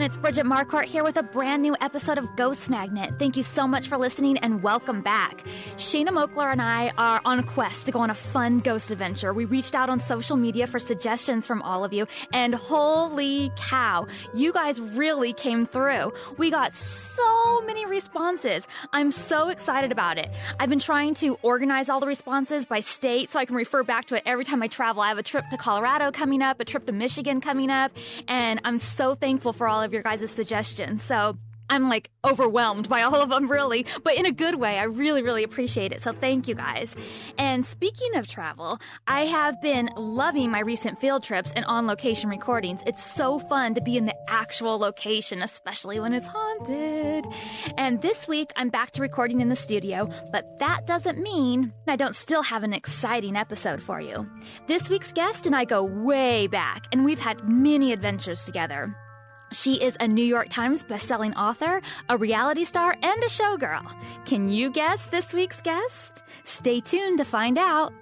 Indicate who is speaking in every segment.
Speaker 1: It's Bridget Marquardt here with a brand new episode of Ghost Magnet. Thank you so much for listening and welcome back. Shayna Mokler and I are on a quest to go on a fun ghost adventure. We reached out on social media for suggestions from all of you, and holy cow, you guys really came through. We got so many responses. I'm so excited about it. I've been trying to organize all the responses by state so I can refer back to it every time I travel. I have a trip to Colorado coming up, a trip to Michigan coming up, and I'm so thankful for all of your guys' suggestions. So I'm like overwhelmed by all of them, really, but in a good way. I really, really appreciate it. So thank you guys. And speaking of travel, I have been loving my recent field trips and on-location recordings. It's so fun to be in the actual location, especially when it's haunted. And this week, I'm back to recording in the studio, but that doesn't mean I don't still have an exciting episode for you. This week's guest and I go way back, and we've had many adventures together. She is a New York Times bestselling author, a reality star, and a showgirl. Can you guess this week's guest? Stay tuned to find out.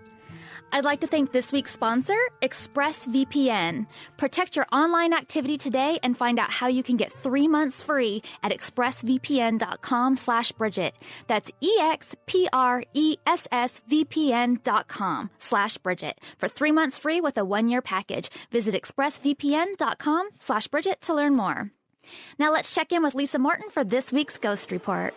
Speaker 1: I'd like to thank this week's sponsor, ExpressVPN. Protect your online activity today and find out how you can get 3 months free at expressvpn.com/Bridget. That's expressvpn.com/Bridget for 3 months free with a 1-year package. Visit expressvpn.com/Bridget to learn more. Now let's check in with Lisa Morton for this week's Ghost Report.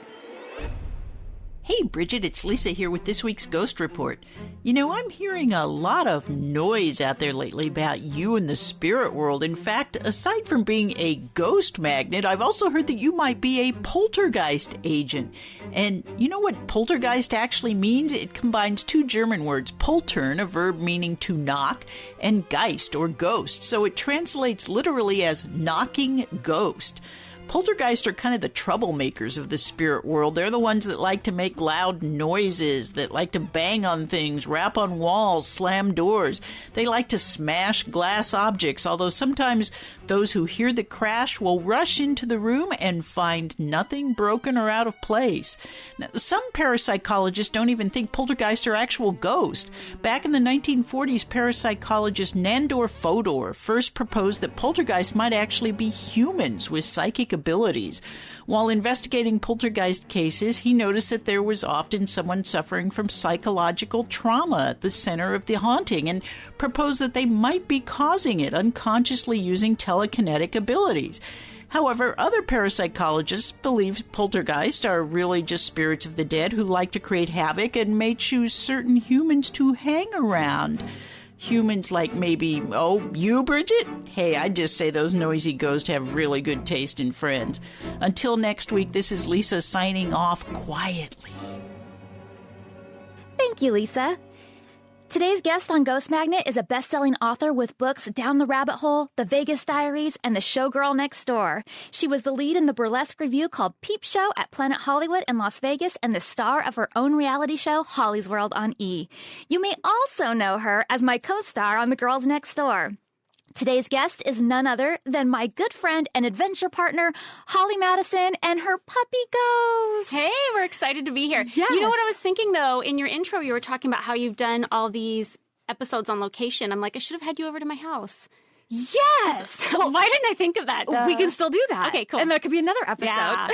Speaker 2: Hey Bridget, it's Lisa here with this week's Ghost Report. You know, I'm hearing a lot of noise out there lately about you and the spirit world. In fact, aside from being a ghost magnet, I've also heard that you might be a poltergeist agent. And you know what poltergeist actually means? It combines 2 German words, poltern, a verb meaning to knock, and geist, or ghost. So it translates literally as knocking ghost. Poltergeists are kind of the troublemakers of the spirit world. They're the ones that like to make loud noises, that like to bang on things, rap on walls, slam doors. They like to smash glass objects, although sometimes those who hear the crash will rush into the room and find nothing broken or out of place. Now, some parapsychologists don't even think poltergeists are actual ghosts. Back in the 1940s, parapsychologist Nandor Fodor first proposed that poltergeists might actually be humans with psychic abilities. While investigating poltergeist cases, he noticed that there was often someone suffering from psychological trauma at the center of the haunting and proposed that they might be causing it unconsciously using telekinetic abilities. However, other parapsychologists believe poltergeists are really just spirits of the dead who like to create havoc and may choose certain humans to hang around. Humans like maybe, you, Bridget? Hey, I'd just say those noisy ghosts have really good taste in friends. Until next week, this is Lisa signing off quietly.
Speaker 1: Thank you, Lisa. Today's guest on Ghost Magnet is a best-selling author with books Down the Rabbit Hole, The Vegas Diaries, and The Showgirl Next Door. She was the lead in the burlesque review called Peep Show at Planet Hollywood in Las Vegas and the star of her own reality show, Holly's World on E! You may also know her as my co-star on The Girls Next Door. Today's guest is none other than my good friend and adventure partner, Holly Madison, and her puppy Ghost.
Speaker 3: Hey, we're excited to be here.
Speaker 1: Yes.
Speaker 3: You know what I was thinking, though? In your intro, you were talking about how you've done all these episodes on location. I'm like, I should have had you over to my house.
Speaker 1: Yes!
Speaker 3: Well, why didn't I think of that?
Speaker 1: We can still do that.
Speaker 3: Okay, cool.
Speaker 1: And that could be another episode.
Speaker 3: Yeah.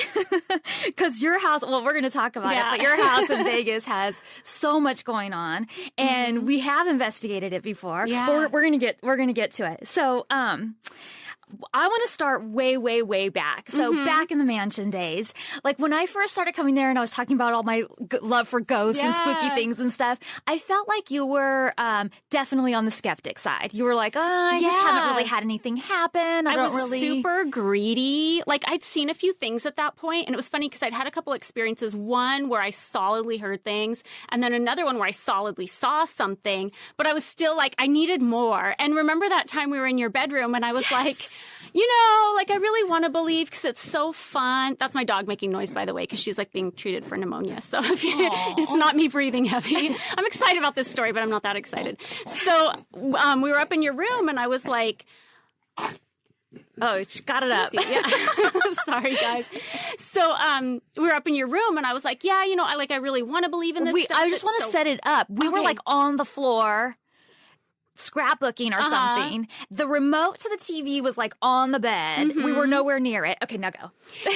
Speaker 1: Because your house, well, we're going to talk about it, but your house in Vegas has so much going on, and we have investigated it before.
Speaker 3: Yeah.
Speaker 1: But we're going to get to it. So, I want to start way, way, way back. So back in the mansion days, like when I first started coming there and I was talking about all my love for ghosts and spooky things and stuff, I felt like you were definitely on the skeptic side. You were like, I just haven't really had anything happen. I
Speaker 3: was super greedy. Like I'd seen a few things at that point, and it was funny because I'd had a couple experiences. One where I solidly heard things, and then another one where I solidly saw something, but I was still like, I needed more. And remember that time we were in your bedroom and I was like, you know, like I really want to believe because it's so fun. That's my dog making noise, by the way, because she's like being treated for pneumonia. So it's not me breathing heavy. I'm excited about this story, but I'm not that excited. So we were up in your room and I was like,
Speaker 1: oh, she got it up.
Speaker 3: Yeah. Sorry, guys. So we were up in your room and I was like, yeah, you know, I really want to believe in this stuff.
Speaker 1: I just want to set it up. We were like on the floor scrapbooking or something. The remote to the TV was like on the bed. We were nowhere near it. Okay, now go.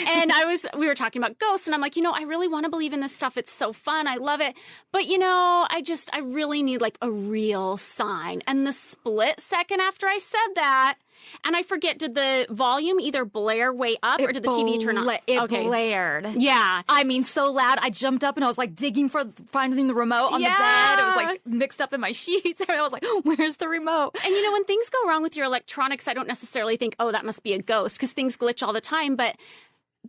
Speaker 3: And we were talking about ghosts, and I'm like, I really want to believe in this stuff. It's so fun. I love it. But, I really need like a real sign. And the split second after I said that, and I forget, did the volume either blare way up or did the TV turn on?
Speaker 1: It blared.
Speaker 3: Yeah.
Speaker 1: I mean, so loud. I jumped up and I was like digging for finding the remote on the bed. It was like mixed up in my sheets. I was like, where's the remote?
Speaker 3: And when things go wrong with your electronics, I don't necessarily think, oh, that must be a ghost, because things glitch all the time. But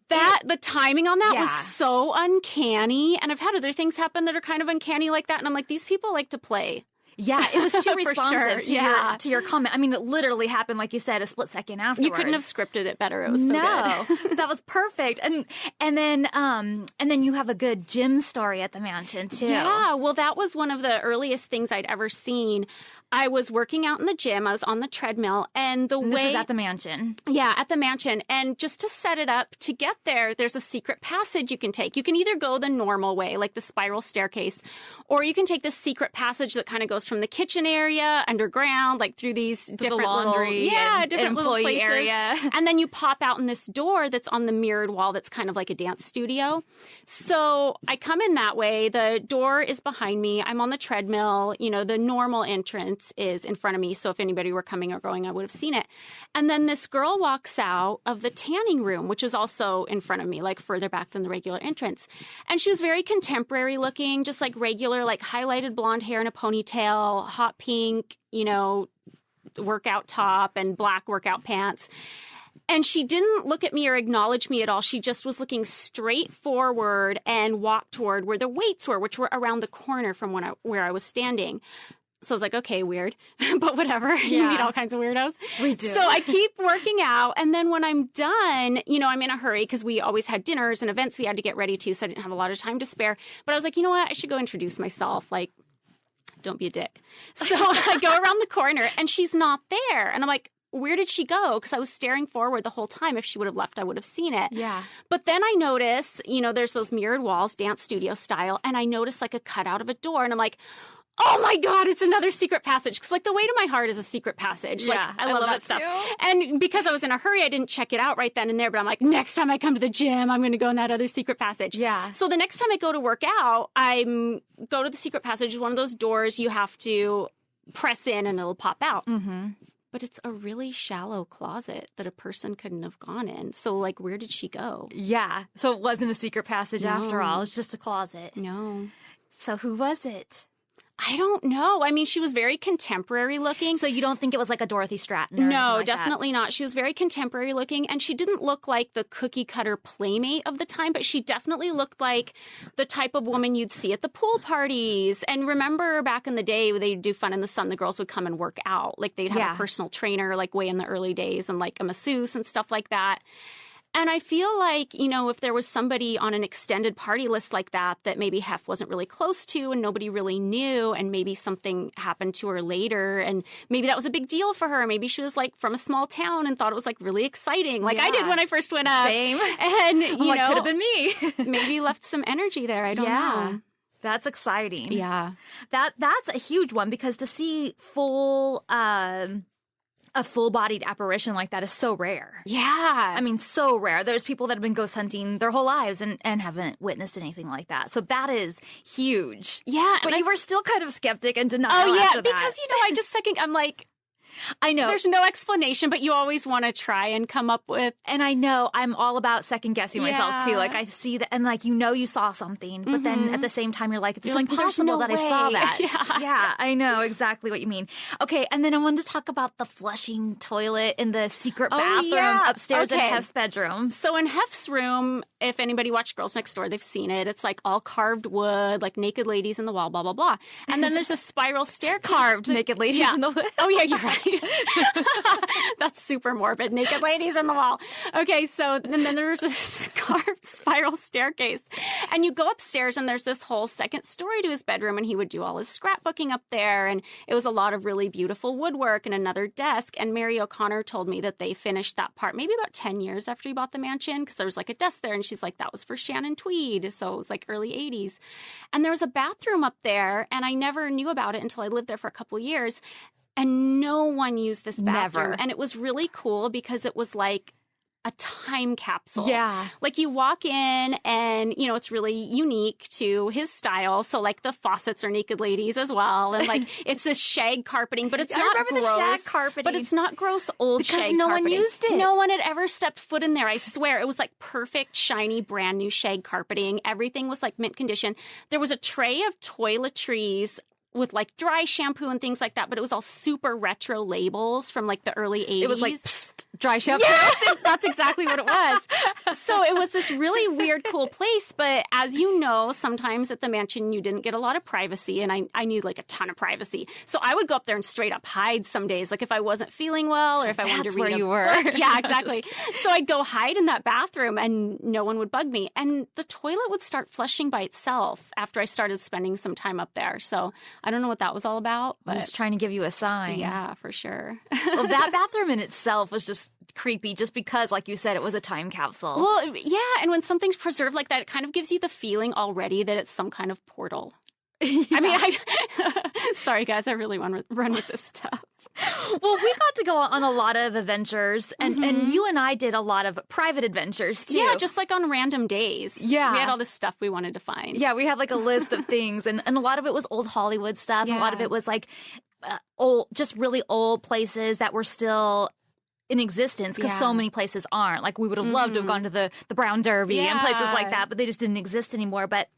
Speaker 3: the timing on that was so uncanny. And I've had other things happen that are kind of uncanny like that. And I'm like, these people like to play.
Speaker 1: Yeah, it was too responsive
Speaker 3: sure.
Speaker 1: to your comment. I mean, it literally happened, like you said, a split second afterwards.
Speaker 3: You couldn't have scripted it better. It was so good.
Speaker 1: That was perfect. And then you have a good gym story at the mansion too.
Speaker 3: Yeah, well, that was one of the earliest things I'd ever seen. I was working out in the gym. I was on the treadmill, and
Speaker 1: this is at the mansion.
Speaker 3: Yeah, at the mansion. And just to set it up, to get there, there's a secret passage you can take. You can either go the normal way, like the spiral staircase, or you can take this secret passage that kind of goes from the kitchen area underground, like through these different
Speaker 1: the laundry,
Speaker 3: different
Speaker 1: employee
Speaker 3: little places.
Speaker 1: area.
Speaker 3: And then you pop out in this door that's on the mirrored wall that's kind of like a dance studio. So I come in that way. The door is behind me. I'm on the treadmill. The normal entrance is in front of me. So if anybody were coming or going, I would have seen it. And then this girl walks out of the tanning room, which is also in front of me, like further back than the regular entrance. And she was very contemporary looking, just like regular, like highlighted blonde hair in a ponytail, hot pink, workout top and black workout pants. And she didn't look at me or acknowledge me at all. She just was looking straight forward and walked toward where the weights were, which were around the corner from where I was standing. So I was like, okay, weird, but whatever.
Speaker 1: Yeah.
Speaker 3: You meet all kinds of weirdos.
Speaker 1: We do.
Speaker 3: So I keep working out. And then when I'm done, I'm in a hurry because we always had dinners and events we had to get ready to. So I didn't have a lot of time to spare. But I was like, you know what? I should go introduce myself. Like, don't be a dick. So I go around the corner and she's not there. And I'm like, where did she go? Because I was staring forward the whole time. If she would have left, I would have seen it.
Speaker 1: Yeah.
Speaker 3: But then I notice, there's those mirrored walls, dance studio style. And I notice like a cutout of a door. And I'm like, oh my God, it's another secret passage. Because like the way to my heart is a secret passage.
Speaker 1: Yeah,
Speaker 3: like, I love that stuff.
Speaker 1: Too.
Speaker 3: And because I was in a hurry, I didn't check it out right then and there. But I'm like, next time I come to the gym, I'm going to go in that other secret passage.
Speaker 1: Yeah.
Speaker 3: So the next time I go to work out, go to the secret passage. It's one of those doors you have to press in and it'll pop out.
Speaker 1: Mm-hmm.
Speaker 3: But it's a really shallow closet that a person couldn't have gone in. So, like, where did she go?
Speaker 1: Yeah. So it wasn't a secret passage after all. It was just a closet.
Speaker 3: No.
Speaker 1: So who was it?
Speaker 3: I don't know. I mean, she was very contemporary looking.
Speaker 1: So you don't think it was like a Dorothy Stratton? Or
Speaker 3: no,
Speaker 1: like
Speaker 3: definitely not. She was very contemporary looking, and she didn't look like the cookie cutter playmate of the time, but she definitely looked like the type of woman you'd see at the pool parties. And remember back in the day, they'd do Fun in the Sun, the girls would come and work out. Like they'd have a personal trainer, like way in the early days, and like a masseuse and stuff like that. And I feel like, if there was somebody on an extended party list like that maybe Hef wasn't really close to and nobody really knew, and maybe something happened to her later and maybe that was a big deal for her. Maybe she was like from a small town and thought it was like really exciting, like I did when I first went up.
Speaker 1: Same.
Speaker 3: And,
Speaker 1: could have been me.
Speaker 3: maybe left some energy there. I don't know.
Speaker 1: That's exciting.
Speaker 3: Yeah.
Speaker 1: That's a huge one because to see a full-bodied apparition like that is so rare.
Speaker 3: Yeah.
Speaker 1: I mean, so rare. There's people that have been ghost hunting their whole lives and haven't witnessed anything like that. So that is huge.
Speaker 3: Yeah.
Speaker 1: But you were still kind of skeptic and denial after that.
Speaker 3: Because, I'm like,
Speaker 1: I know.
Speaker 3: There's no explanation, but you always want to try and come up with.
Speaker 1: And I know I'm all about second guessing myself too. Like I see that, and like you saw something, but then at the same time you're like, it's impossible that I saw that. Yeah, I know exactly what you mean. Okay, and then I wanted to talk about the flushing toilet in the secret bathroom upstairs in Hef's bedroom.
Speaker 3: So in Hef's room, if anybody watched Girls Next Door, they've seen it. It's like all carved wood, like naked ladies in the wall, blah blah blah. And then there's a spiral staircase.
Speaker 1: Carved naked ladies in the wall.
Speaker 3: Oh yeah, you're right. That's super morbid. Naked ladies in the wall. Okay, so and then there's this carved spiral staircase. And you go upstairs and there's this whole second story to his bedroom and he would do all his scrapbooking up there. And it was a lot of really beautiful woodwork and another desk. And Mary O'Connor told me that they finished that part maybe about 10 years after he bought the mansion because there was like a desk there. And she's like, that was for Shannon Tweed. So it was like early 80s. And there was a bathroom up there and I never knew about it until I lived there for a couple of years. and no one used this bathroom.
Speaker 1: Never.
Speaker 3: And it was really cool because it was like a time capsule.
Speaker 1: Yeah.
Speaker 3: Like you walk in and, you know, it's really unique to his style. So like the faucets are naked ladies as well. And like it's this shag carpeting, but it's
Speaker 1: I
Speaker 3: not
Speaker 1: remember
Speaker 3: gross.
Speaker 1: the shag carpeting.
Speaker 3: But it's not gross old
Speaker 1: Because
Speaker 3: shag
Speaker 1: no one
Speaker 3: carpeting.
Speaker 1: used it.
Speaker 3: No one had ever stepped foot in there. I swear. It was like perfect, shiny, brand new shag carpeting. Everything was like mint condition. There was a tray of toiletries with like dry shampoo and things like that, but it was all super retro labels from like the early 80s.
Speaker 1: It was like, psst, dry shampoo.
Speaker 3: Yes, that's exactly what it was. So it was this really weird, cool place. But as you know, sometimes at the mansion, you didn't get a lot of privacy. And I need like a ton of privacy. So I would go up there and straight up hide some days. Like if I wasn't feeling well or if I wanted to read
Speaker 1: where
Speaker 3: a
Speaker 1: you were.
Speaker 3: book. Yeah, exactly. So I'd go hide in that bathroom and no one would bug me. And the toilet would start flushing by itself after I started spending some time up there. So I don't know what that was all about.
Speaker 1: I'm
Speaker 3: But
Speaker 1: just trying to give you a sign.
Speaker 3: yeah, for sure.
Speaker 1: Well, that bathroom in itself was just creepy just because, like you said, it was a time capsule.
Speaker 3: Well, yeah, and when something's preserved like that, it kind of gives you the feeling already that it's some kind of portal. I mean, sorry guys, I really want to run with this stuff.
Speaker 1: Well, we got to go on a lot of adventures, and you and I did a lot of private adventures, too.
Speaker 3: Yeah, just like on random days.
Speaker 1: Yeah.
Speaker 3: We had all this stuff we wanted to find.
Speaker 1: Yeah, we had like a list of things, and a lot of it was old Hollywood stuff.
Speaker 3: Yeah.
Speaker 1: A lot of it was like old, just really old places that were still in existence because so many places aren't. Like we would have loved to have gone to the Brown Derby and places like that, but they just didn't exist anymore. But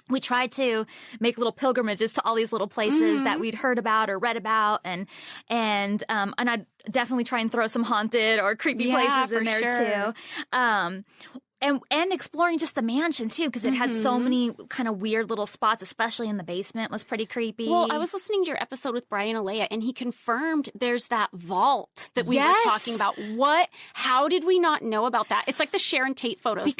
Speaker 1: we tried to make little pilgrimages to all these little places that we'd heard about or read about, and I'd definitely try and throw some haunted or creepy places in there too. And exploring just the mansion, too, because it had so many kind of weird little spots, especially in the basement, was pretty creepy.
Speaker 3: Well, I was listening to your episode with Brian Alea, and he confirmed there's that vault that we were talking about. How did we not know about that? It's like the Sharon Tate photos.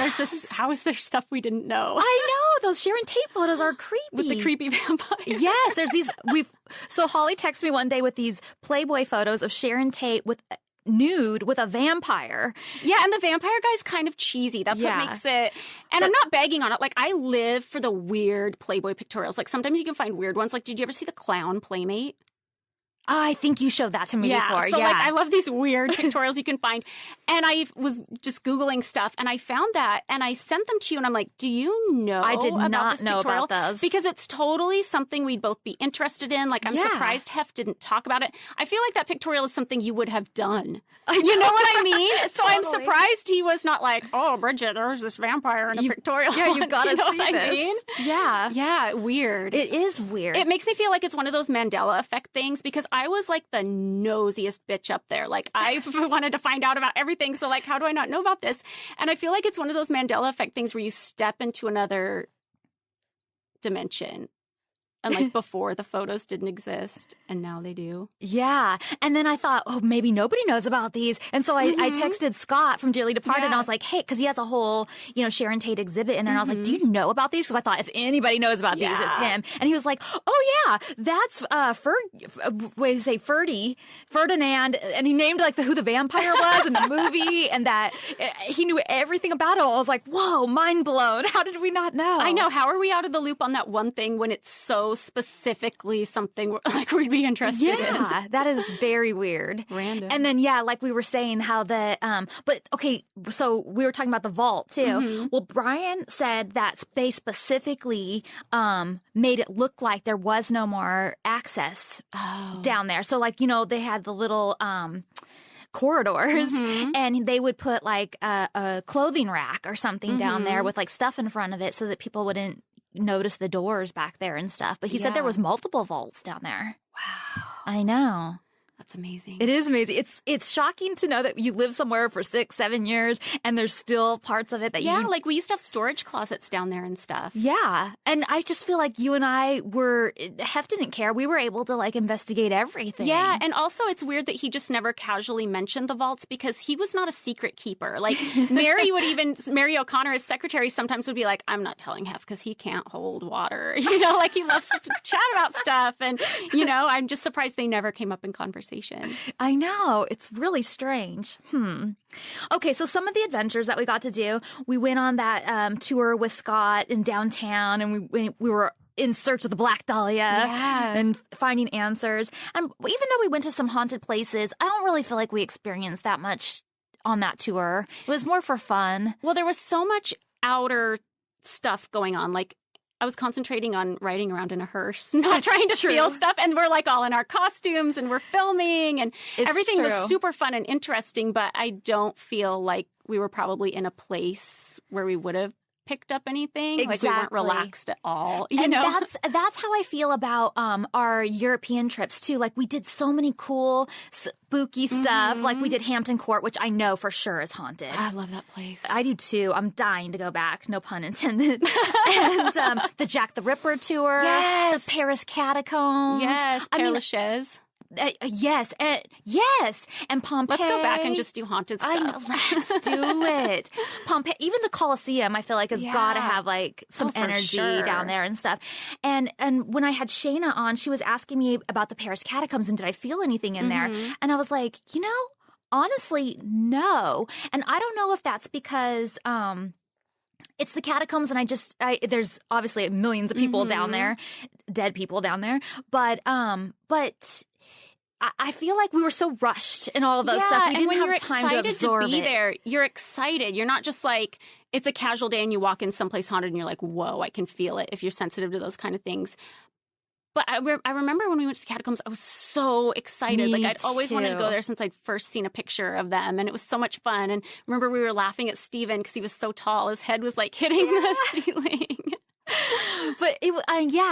Speaker 3: How is there stuff we didn't know?
Speaker 1: I know. Those Sharon Tate photos are creepy.
Speaker 3: With the creepy vampire.
Speaker 1: Yes, there's these. So Holly texted me one day with these Playboy photos of Sharon Tate with nude with a vampire.
Speaker 3: Yeah, and the vampire guy's kind of cheesy. That's what makes it. And I'm not bagging on it. Like, I live for the weird Playboy pictorials. Like, sometimes you can find weird ones. Like, did you ever see the clown Playmate?
Speaker 1: I think you showed that to me before.
Speaker 3: So, like, I love these weird pictorials you can find. And I was just Googling stuff, and I found that, and I sent them to you, and I'm like, do you know
Speaker 1: I did
Speaker 3: about
Speaker 1: not
Speaker 3: this
Speaker 1: know
Speaker 3: pictorial?
Speaker 1: about those.
Speaker 3: Because it's totally something we'd both be interested in. Like, I'm surprised Hef didn't talk about it. I feel like that pictorial is something you would have done. You know what I mean? So I'm surprised he was not like, oh, Bridget, there's this vampire in a pictorial.
Speaker 1: Yeah, you've got to see
Speaker 3: what
Speaker 1: this.
Speaker 3: I mean?
Speaker 1: Yeah.
Speaker 3: Yeah, weird.
Speaker 1: It is weird.
Speaker 3: It makes me feel like it's one of those Mandela effect things because I was like the nosiest bitch up there. Like I wanted to find out about everything. So like, how do I not know about this? And I feel like it's one of those Mandela effect things where you step into another dimension. And like before the photos didn't exist and now they do.
Speaker 1: Yeah. And then I thought, oh, maybe nobody knows about these. And so I texted Scott from Dearly Departed and I was like, hey, because he has a whole, Sharon Tate exhibit in there. And I was like, do you know about these? Because I thought if anybody knows about these, it's him. And he was like, oh, yeah, that's Ferdinand. And he named like who the vampire was in the movie and that he knew everything about it. I was like, whoa, mind blown. How did we not know?
Speaker 3: I know. How are we out of the loop on that one thing when it's so specifically something like we'd be interested in?
Speaker 1: Yeah, that is very weird.
Speaker 3: Random.
Speaker 1: And then, like we were saying how but okay, so we were talking about the vault too. Well, Brian said that they specifically made it look like there was no more access down there. So like, they had the little corridors and they would put like a clothing rack or something down there with like stuff in front of it so that people wouldn't notice the doors back there and stuff. But he said there was multiple vaults down there.
Speaker 3: Wow.
Speaker 1: I know.
Speaker 3: That's amazing.
Speaker 1: It is amazing. It's shocking to know that you live somewhere for 6-7 years and there's still parts of it that
Speaker 3: like we used to have storage closets down there and stuff.
Speaker 1: Yeah. And I just feel like you and I Hef didn't care. We were able to like investigate everything.
Speaker 3: Yeah. And also it's weird that he just never casually mentioned the vaults because he was not a secret keeper. Like Mary O'Connor, his secretary, sometimes would be like, I'm not telling Hef because he can't hold water. Like he loves to chat about stuff. And, I'm just surprised they never came up in conversation.
Speaker 1: I know. It's really strange. Okay, so some of the adventures that we got to do, we went on that tour with Scott in downtown, and we were in search of the Black Dahlia and finding answers. And even though we went to some haunted places, I don't really feel like we experienced that much on that tour. It was more for fun.
Speaker 3: Well, there was so much outer stuff going on. Like, I was concentrating on riding around in a hearse, not trying to feel stuff. And we're like all in our costumes and we're filming and everything was super fun and interesting. But I don't feel like we were probably in a place where we would have picked up anything.
Speaker 1: Exactly.
Speaker 3: Like we weren't relaxed at all. You
Speaker 1: and
Speaker 3: know?
Speaker 1: that's how I feel about our European trips too. Like we did so many cool spooky stuff. Like we did Hampton Court, which I know for sure is haunted.
Speaker 3: I love that place.
Speaker 1: I do too. I'm dying to go back. No pun intended. And the Jack the Ripper tour.
Speaker 3: Yes.
Speaker 1: The Paris catacombs.
Speaker 3: Yes. Père Lachaise.
Speaker 1: Yes, and Pompeii.
Speaker 3: Let's go back and just do haunted stuff.
Speaker 1: Let's do it. Pompeii, even the Colosseum, I feel like has got to have like some energy down there and stuff. And when I had Shayna on, she was asking me about the Paris catacombs and did I feel anything in there? And I was like, honestly, no. And I don't know if that's because it's the catacombs, and there's obviously millions of people down there, dead people down there, but I feel like we were so rushed in all of those stuff. We didn't have time to absorb it. And when you're excited to be there, you're excited. You're not just like, it's a casual day and you walk in someplace haunted and you're like, whoa, I can feel it, if you're sensitive to those kind of things. But I remember when we went to the catacombs, I was so excited. Like, I'd always wanted to go there since I'd first seen a picture of them. And it was so much fun. And remember, we were laughing at Steven because he was so tall. His head was like hitting the ceiling. But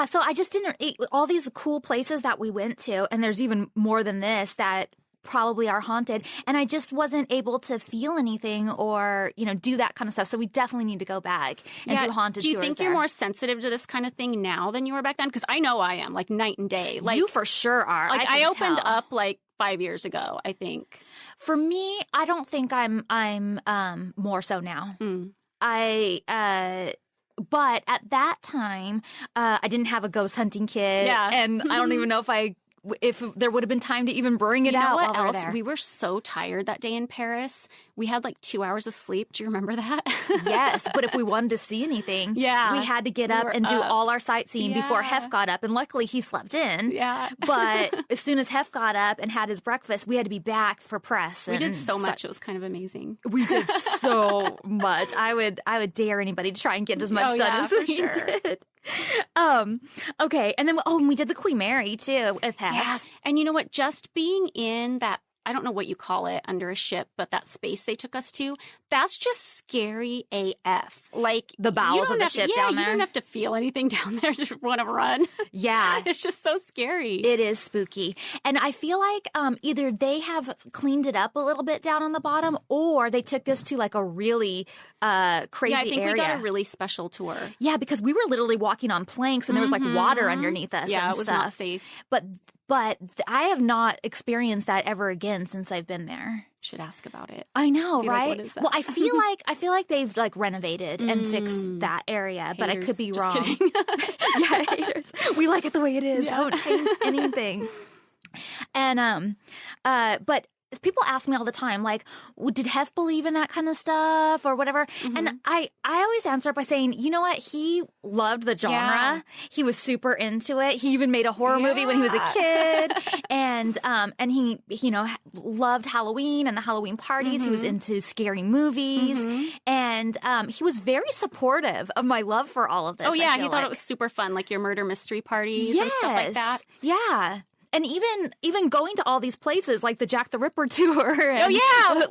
Speaker 1: so I just didn't all these cool places that we went to, and there's even more than this that probably are haunted, and I just wasn't able to feel anything or do that kind of stuff. So we definitely need to go back and do haunted tours.
Speaker 3: Do you think you're more sensitive to this kind of thing now than you were back then? Because I know I am, like night and day. Like,
Speaker 1: you for sure are.
Speaker 3: Like I opened up like 5 years ago, I think.
Speaker 1: For me, I don't think I'm more so now. But at that time, I didn't have a ghost hunting kit, and I don't even know if there would have been time to even bring it out.
Speaker 3: What else? We were so tired that day in Paris. We had like 2 hours of sleep. Do you remember that?
Speaker 1: Yes, but if we wanted to see anything, we had to get up and do all our sightseeing before Hef got up. And luckily, he slept in. Yeah. But as soon as Hef got up and had his breakfast, we had to be back for press.
Speaker 3: We did so much. It was kind of amazing.
Speaker 1: We did so much. I would dare anybody to try and get as much done as we did. Okay, and then we did the Queen Mary too with Hef.
Speaker 3: Yeah, and you know what? Just being in that, I don't know what you call it under a ship, but that space they took us to, that's just scary AF. Like
Speaker 1: the bowels of the ship down there.
Speaker 3: You don't have to feel anything down there to want to run.
Speaker 1: Yeah.
Speaker 3: It's just so scary.
Speaker 1: It is spooky. And I feel like either they have cleaned it up a little bit down on the bottom, or they took us to like a really crazy area.
Speaker 3: Yeah, I think we got a really special tour.
Speaker 1: Yeah, because we were literally walking on planks and there was like water underneath us.
Speaker 3: Yeah,
Speaker 1: and
Speaker 3: it was
Speaker 1: stuff.
Speaker 3: not safe.
Speaker 1: But I have not experienced that ever again since I've been there.
Speaker 3: Should ask about it.
Speaker 1: I know, right?
Speaker 3: Like, what is that?
Speaker 1: Well, I feel like they've like renovated and fixed that area, haters. But I could be
Speaker 3: Just
Speaker 1: wrong.
Speaker 3: Kidding.
Speaker 1: Yeah, haters. We like it the way it is. Yeah. Don't change anything. And but people ask me all the time, like, did Hef believe in that kind of stuff or whatever? And I always answer by saying, you know what? He loved the genre. Yeah. He was super into it. He even made a horror movie when he was a kid. And he, loved Halloween and the Halloween parties. He was into scary movies. And he was very supportive of my love for all of this.
Speaker 3: Oh, yeah. He thought it was super fun, like your murder mystery parties and stuff like that.
Speaker 1: Yeah. And even going to all these places like the Jack the Ripper tour. And,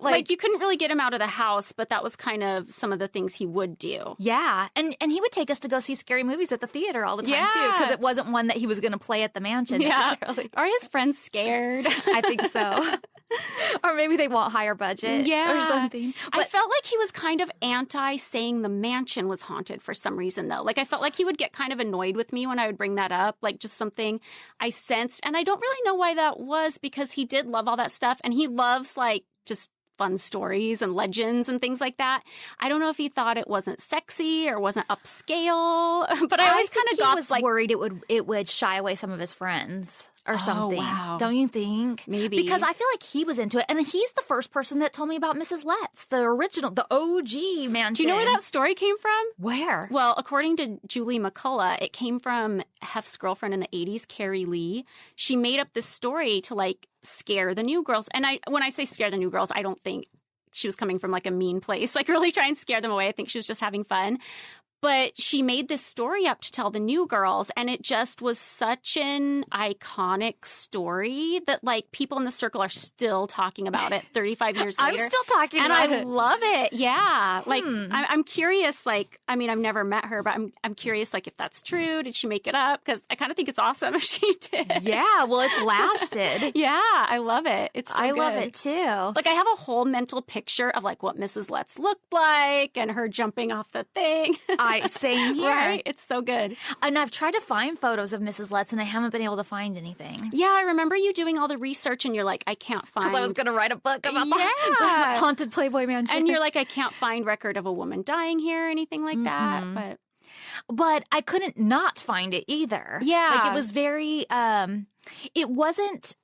Speaker 3: like you couldn't really get him out of the house, but that was kind of some of the things he would do.
Speaker 1: Yeah, and he would take us to go see scary movies at the theater all the time too, because it wasn't one that he was going to play at the mansion necessarily.
Speaker 3: Are his friends scared?
Speaker 1: I think so. Or maybe they want higher budget or something.
Speaker 3: But I felt like he was kind of anti saying the mansion was haunted for some reason, though. Like, I felt like he would get kind of annoyed with me when I would bring that up, like just something I sensed. And I don't really know why that was, because he did love all that stuff. And he loves, like, just fun stories and legends and things like that. I don't know if he thought it wasn't sexy or wasn't upscale, but I always kind of got
Speaker 1: worried it would shy away some of his friends. or something.
Speaker 3: wow.
Speaker 1: Don't you think?
Speaker 3: Maybe.
Speaker 1: Because I feel like he was into it. And he's the first person that told me about Mrs. Letts, the original, the OG mansion.
Speaker 3: Do you know where that story came from?
Speaker 1: Where?
Speaker 3: Well, according to Julie McCullough, it came from Hef's girlfriend in the 80s, Carrie Lee. She made up this story to like scare the new girls. And when I say scare the new girls, I don't think she was coming from like a mean place, like really try and scare them away. I think she was just having fun. But she made this story up to tell the new girls, and it just was such an iconic story that, like, people in the circle are still talking about it 35 years later.
Speaker 1: I'm still talking about it.
Speaker 3: And I love it. Yeah. Like, I'm curious, like, I mean, I've never met her, but I'm curious, like, if that's true. Did she make it up? Because I kind of think it's awesome if she did.
Speaker 1: Yeah, well, it's lasted.
Speaker 3: Yeah, I love it. It's so
Speaker 1: I love
Speaker 3: good.
Speaker 1: it, too.
Speaker 3: Like, I have a whole mental picture of, like, what Mrs. Letts looked like and her jumping off the thing.
Speaker 1: Same here.
Speaker 3: Right? It's so good.
Speaker 1: And I've tried to find photos of Mrs. Letts, and I haven't been able to find anything.
Speaker 3: Yeah, I remember you doing all the research, and you're like, I can't find.
Speaker 1: Because I was going to write a book about the haunted Playboy Mansion.
Speaker 3: And you're like, I can't find record of a woman dying here or anything like that.
Speaker 1: But I couldn't not find it either.
Speaker 3: Yeah.
Speaker 1: Like, it was very, it wasn't.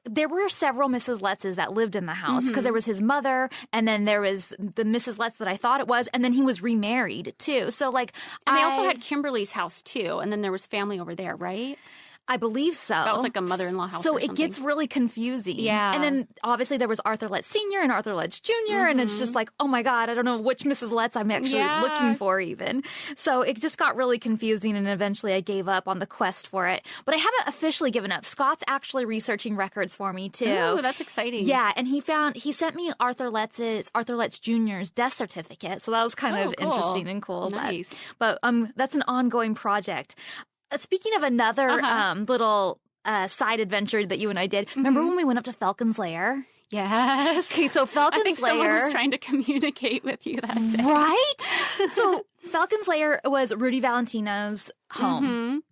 Speaker 1: There were several Mrs. Lettses that lived in the house because there was his mother, and then there was the Mrs. Letts that I thought it was, and then he was remarried too. So like,
Speaker 3: and they also had Kimberly's house too, and then there was family over there, right?
Speaker 1: I believe so.
Speaker 3: That was like a mother-in-law house.
Speaker 1: So
Speaker 3: or
Speaker 1: it
Speaker 3: something.
Speaker 1: gets really confusing.
Speaker 3: Yeah.
Speaker 1: And then obviously there was Arthur Letts Sr. and Arthur Letts Jr. And it's just like, oh my God, I don't know which Mrs. Letts I'm actually looking for even. So it just got really confusing, and eventually I gave up on the quest for it. But I haven't officially given up. Scott's actually researching records for me too.
Speaker 3: Ooh, that's exciting.
Speaker 1: Yeah, and he sent me Arthur Letts Jr.'s death certificate. So that was kind of
Speaker 3: cool.
Speaker 1: interesting and cool.
Speaker 3: Nice.
Speaker 1: But that's an ongoing project. Speaking of another little side adventure that you and I did. Remember when we went up to Falcon's Lair?
Speaker 3: Yes.
Speaker 1: Okay, so Falcon's
Speaker 3: I think
Speaker 1: Lair.
Speaker 3: someone was trying to communicate with you that day.
Speaker 1: Right? So Falcon's Lair was Rudy Valentino's home.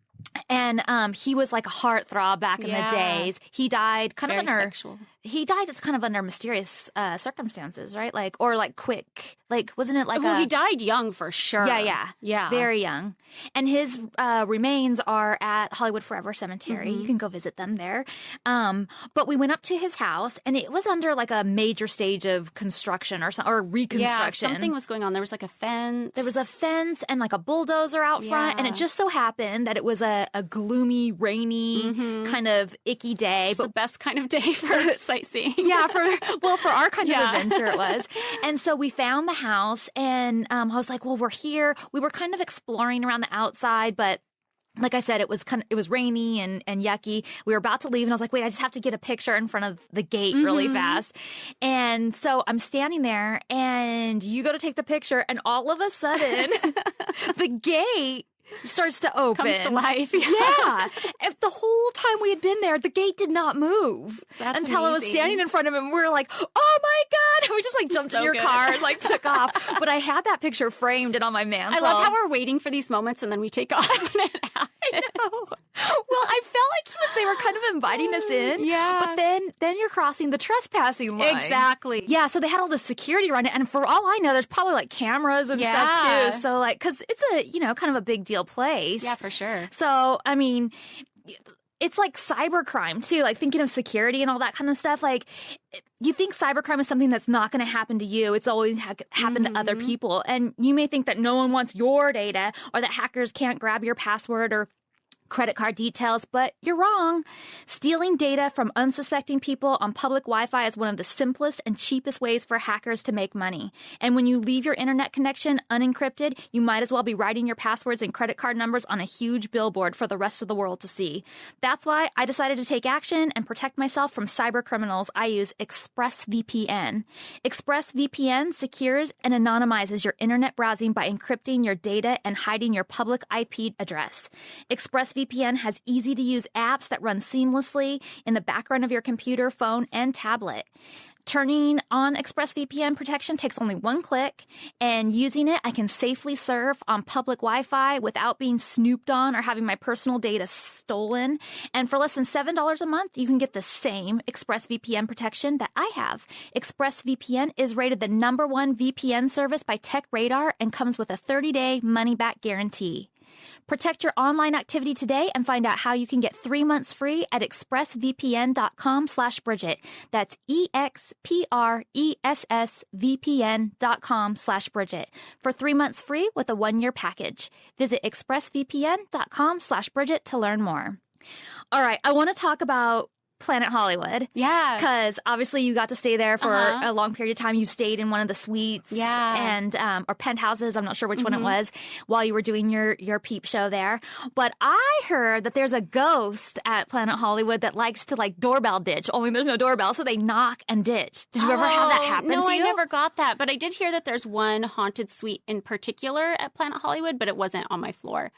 Speaker 1: And he was like a heartthrob back in the days. He died kind of under
Speaker 3: sexual.
Speaker 1: He died just kind of under mysterious circumstances, right? Like, or like quick. Like, wasn't it like
Speaker 3: he died young for sure.
Speaker 1: Yeah. Very young. And his remains are at Hollywood Forever Cemetery. You can go visit them there. But we went up to his house, and it was under like a major stage of construction or reconstruction.
Speaker 3: Yeah, something was going on. There was like a fence.
Speaker 1: There was a fence and like a bulldozer out front, and it just so happened that it was a gloomy, rainy, kind of icky day.
Speaker 3: But the best kind of day for sightseeing.
Speaker 1: Yeah, for our kind of adventure it was. And so we found the house, and I was like, well, we're here. We were kind of exploring around the outside, but like I said, it was rainy and yucky. We were about to leave, and I was like, wait, I just have to get a picture in front of the gate really fast. And so I'm standing there, and you go to take the picture, and all of a sudden the gate starts to open.
Speaker 3: Comes to life.
Speaker 1: Yeah. If the whole time we had been there, the gate did not move.
Speaker 3: That's
Speaker 1: until I was
Speaker 3: amazing.
Speaker 1: standing in front of him. We were like, oh my God. And we just like jumped in your car and like took off. But I had that picture framed and on my mantle.
Speaker 3: I love how we're waiting for these moments and then we take off when it happens.
Speaker 1: I know. Well, I felt like they were kind of inviting us in.
Speaker 3: Yeah.
Speaker 1: But then you're crossing the trespassing line.
Speaker 3: Exactly.
Speaker 1: Yeah, so they had all the security around it. And for all I know, there's probably like cameras and stuff too. So like, because it's a, kind of a big deal place.
Speaker 3: Yeah, for sure.
Speaker 1: So, I mean, it's like cybercrime too, like thinking of security and all that kind of stuff. Like, you think cybercrime is something that's not going to happen to you. It's always happened to other people. And you may think that no one wants your data, or that hackers can't grab your password or credit card details, but you're wrong. Stealing data from unsuspecting people on public Wi-Fi is one of the simplest and cheapest ways for hackers to make money. And when you leave your internet connection unencrypted, you might as well be writing your passwords and credit card numbers on a huge billboard for the rest of the world to see. That's why I decided to take action and protect myself from cyber criminals. I use ExpressVPN. ExpressVPN secures and anonymizes your internet browsing by encrypting your data and hiding your public IP address. ExpressVPN has easy-to-use apps that run seamlessly in the background of your computer, phone, and tablet. Turning on ExpressVPN protection takes only one click, and using it, I can safely surf on public Wi-Fi without being snooped on or having my personal data stolen. And for less than $7 a month, you can get the same ExpressVPN protection that I have. ExpressVPN is rated the #1 VPN service by TechRadar and comes with a 30-day money-back guarantee. Protect your online activity today and find out how you can get 3 months free at expressvpn.com/Bridget. That's expressvpn.com/Bridget for 3 months free with a 1-year package. Visit expressvpn.com/Bridget to learn more. All right, I want to talk about Planet Hollywood.
Speaker 3: Yeah.
Speaker 1: Because obviously you got to stay there for a long period of time. You stayed in one of the suites.
Speaker 3: Yeah.
Speaker 1: And, or penthouses. I'm not sure which one it was while you were doing your peep show there. But I heard that there's a ghost at Planet Hollywood that likes to like doorbell ditch, only there's no doorbell. So they knock and ditch. Did you ever have that happen to you?
Speaker 3: No, I never got that. But I did hear that there's one haunted suite in particular at Planet Hollywood, but it wasn't on my floor.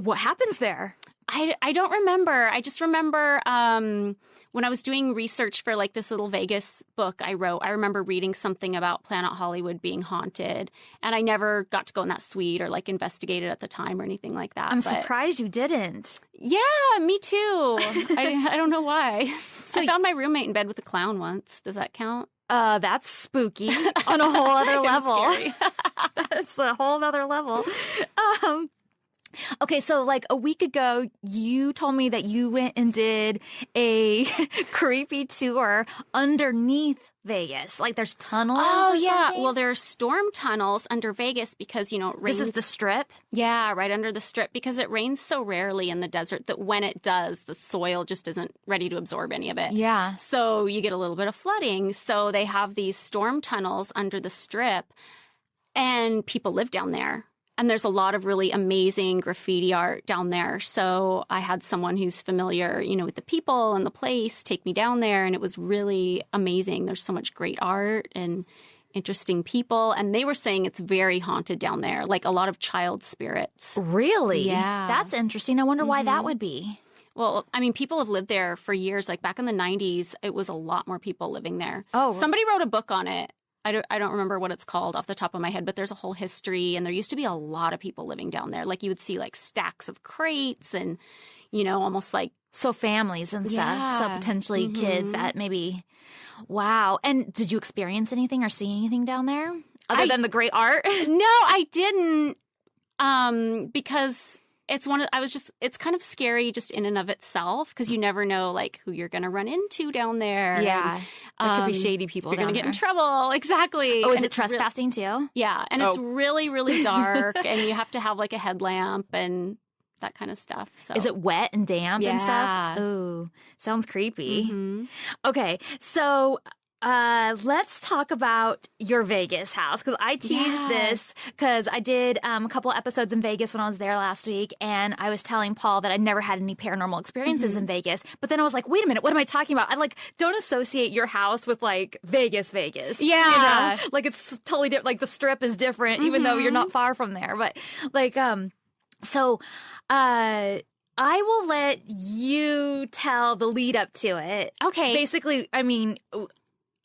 Speaker 1: What happens there?
Speaker 3: I don't remember. I just remember when I was doing research for like this little Vegas book I wrote, I remember reading something about Planet Hollywood being haunted. And I never got to go in that suite or like investigate it at the time or anything like that.
Speaker 1: I'm surprised you didn't.
Speaker 3: Yeah, me too. I don't know why. So I found my roommate in bed with a clown once. Does that count?
Speaker 1: That's spooky on a whole other level. That's a whole other level. Okay, so like a week ago, you told me that you went and did a creepy tour underneath Vegas. Like there's tunnels or something?
Speaker 3: Well, there are storm tunnels under Vegas because, you know, it rains.
Speaker 1: This is the Strip?
Speaker 3: Yeah, right under the Strip because it rains so rarely in the desert that when it does, the soil just isn't ready to absorb any of it.
Speaker 1: Yeah.
Speaker 3: So you get a little bit of flooding. So they have these storm tunnels under the Strip and people live down there. And there's a lot of really amazing graffiti art down there. So I had someone who's familiar, you know, with the people and the place take me down there. And it was really amazing. There's so much great art and interesting people. And they were saying it's very haunted down there, like a lot of child spirits.
Speaker 1: Really?
Speaker 3: Yeah.
Speaker 1: That's interesting. I wonder why that would be.
Speaker 3: Well, I mean, people have lived there for years. Like back in the 90s, it was a lot more people living there.
Speaker 1: Oh.
Speaker 3: Somebody wrote a book on it. I don't remember what it's called off the top of my head, but there's a whole history, and there used to be a lot of people living down there. Like you would see like stacks of crates and, you know, almost like
Speaker 1: so families and stuff.
Speaker 3: Yeah.
Speaker 1: So potentially kids that maybe. Wow. And did you experience anything or see anything down there other than the great art?
Speaker 3: No, I didn't. Because it's it's kind of scary just in and of itself because you never know like who you're going to run into down there.
Speaker 1: Yeah. There could be shady people
Speaker 3: you're
Speaker 1: down
Speaker 3: going to
Speaker 1: there.
Speaker 3: get in trouble. Exactly.
Speaker 1: Oh, is it trespassing too?
Speaker 3: Yeah. And it's really, really dark and you have to have like a headlamp and that kind of stuff. So
Speaker 1: is it wet and damp and stuff? Ooh, sounds creepy. Okay. So let's talk about your Vegas house because I teased this because I did a couple episodes in Vegas when I was there last week, and I was telling Paul that I'd never had any paranormal experiences in Vegas. But then I was like, wait a minute, what am I talking about? I like don't associate your house with like Vegas.
Speaker 3: Yeah,
Speaker 1: you know? Like it's totally different. Like the Strip is different, even though you're not far from there. But like so. I will let you tell the lead up to it.
Speaker 3: Okay.
Speaker 1: Basically, I mean.